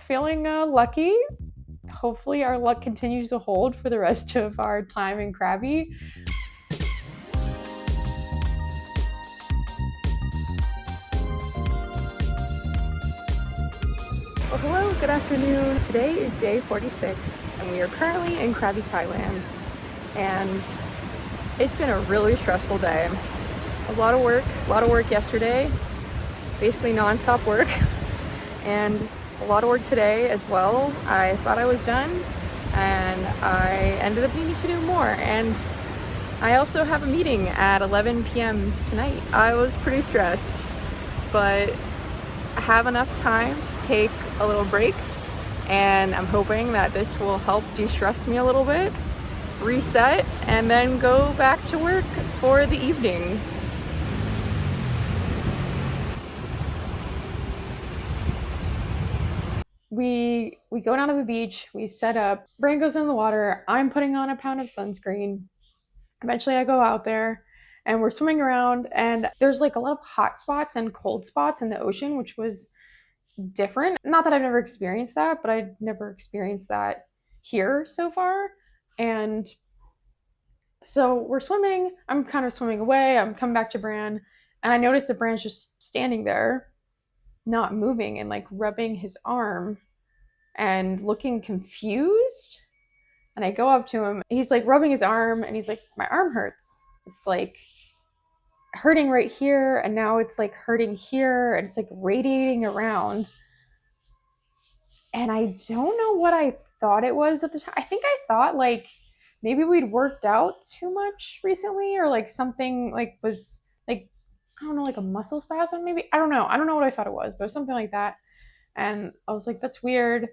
feeling lucky. Hopefully our luck continues to hold for the rest of our time in Krabi. Well, hello, good afternoon. Today is day 46 and we are currently in Krabi, Thailand. And it's been a really stressful day. A lot of work yesterday, basically non-stop work, and a lot of work today as well. I thought I was done and I ended up needing to do more. And I also have a meeting at 11 p.m. tonight. I was pretty stressed, but I have enough time to take a little break, and I'm hoping that this will help de-stress me a little bit, reset, and then go back to work for the evening. We go down to the beach, we set up, Bran goes in the water, I'm putting on a pound of sunscreen. Eventually I go out there and we're swimming around, and there's like a lot of hot spots and cold spots in the ocean, which was different. Not that I've never experienced that, but I've never experienced that here so far. And so we're swimming, I'm kind of swimming away, I'm coming back to Bran, and I notice that Bran's just standing there, not moving, and like rubbing his arm and looking confused. And I go up to him, he's like rubbing his arm, and he's like, my arm hurts. It's like hurting right here, and now it's like hurting here, and it's like radiating around. And I don't know what I thought it was at the time. I think I thought like maybe we'd worked out too much recently, or like something like was like, I don't know, like a muscle spasm maybe. I don't know what I thought it was, but it was something like that. And I was like, that's weird.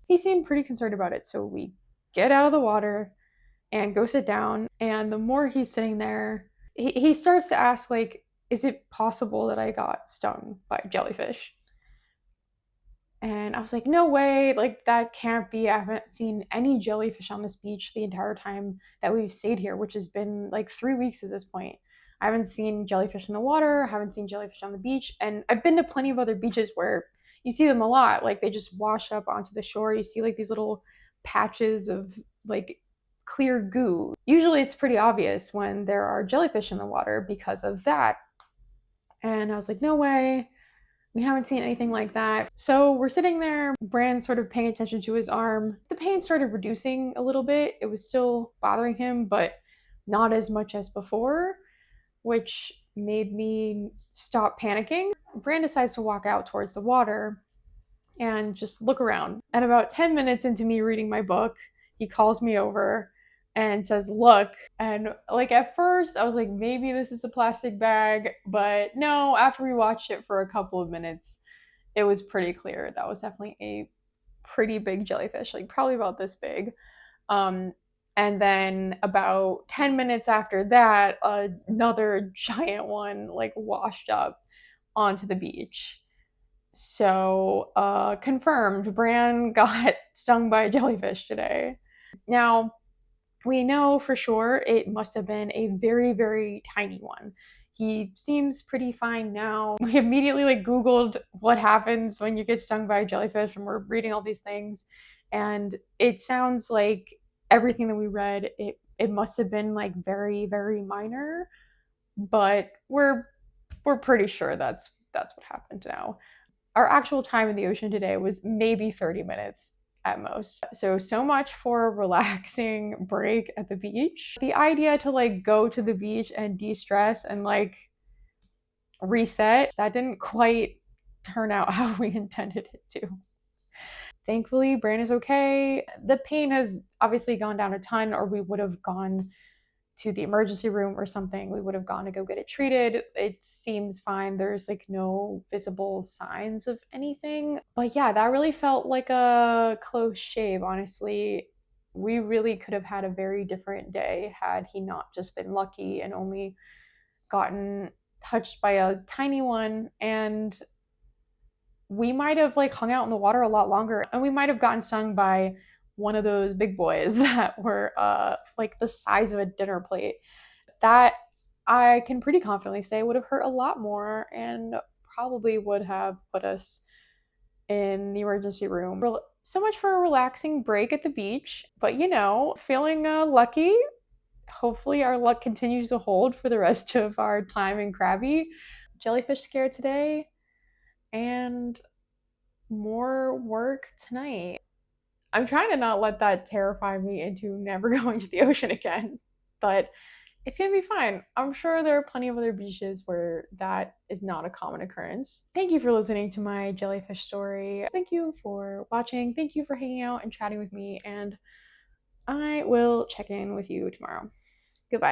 He seemed pretty concerned about it. So we get out of the water and go sit down. And the more he's sitting there, he starts to ask, like, is it possible that I got stung by jellyfish? And I was like, no way, like, that can't be. I haven't seen any jellyfish on this beach the entire time that we've stayed here, which has been like 3 weeks at this point. I haven't seen jellyfish in the water, haven't seen jellyfish on the beach. And I've been to plenty of other beaches where you see them a lot. Like, they just wash up onto the shore. You see like these little patches of like clear goo. Usually it's pretty obvious when there are jellyfish in the water because of that. And I was like, no way, we haven't seen anything like that. So we're sitting there, Bran's sort of paying attention to his arm. The pain started reducing a little bit. It was still bothering him, but not as much as before, which made me stop panicking. Bran decides to walk out towards the water and just look around. And about 10 minutes into me reading my book, he calls me over and says, look. And like at first I was like, maybe this is a plastic bag, but no, after we watched it for a couple of minutes, it was pretty clear that was definitely a pretty big jellyfish, like probably about this big. And then about 10 minutes after that, another giant one like washed up onto the beach. So confirmed, Bran got stung by a jellyfish today. Now, we know for sure it must have been a very, very tiny one. He seems pretty fine now. We immediately like Googled what happens when you get stung by a jellyfish, and we're reading all these things. And it sounds like everything that we read, it must have been like very, very minor, but we're pretty sure that's what happened now. Our actual time in the ocean today was maybe 30 minutes at most. So much for a relaxing break at the beach. The idea to like go to the beach and de-stress and like reset, that didn't quite turn out how we intended it to. Thankfully, Bran is okay. The pain has obviously gone down a ton, or we would have gone to the emergency room or something. We would have gone to go get it treated. It seems fine. There's like no visible signs of anything. But yeah, that really felt like a close shave, honestly. We really could have had a very different day had he not just been lucky and only gotten touched by a tiny one. And we might have like hung out in the water a lot longer, and we might have gotten stung by one of those big boys that were like the size of a dinner plate. That I can pretty confidently say would have hurt a lot more and probably would have put us in the emergency room. So much for a relaxing break at the beach, but feeling lucky. Hopefully our luck continues to hold for the rest of our time in Krabi. Jellyfish scare today and more work tonight. I'm trying to not let that terrify me into never going to the ocean again, but it's gonna be fine. I'm sure there are plenty of other beaches where that is not a common occurrence. Thank you for listening to my jellyfish story. Thank you for watching. Thank you for hanging out and chatting with me, and I will check in with you tomorrow. Goodbye.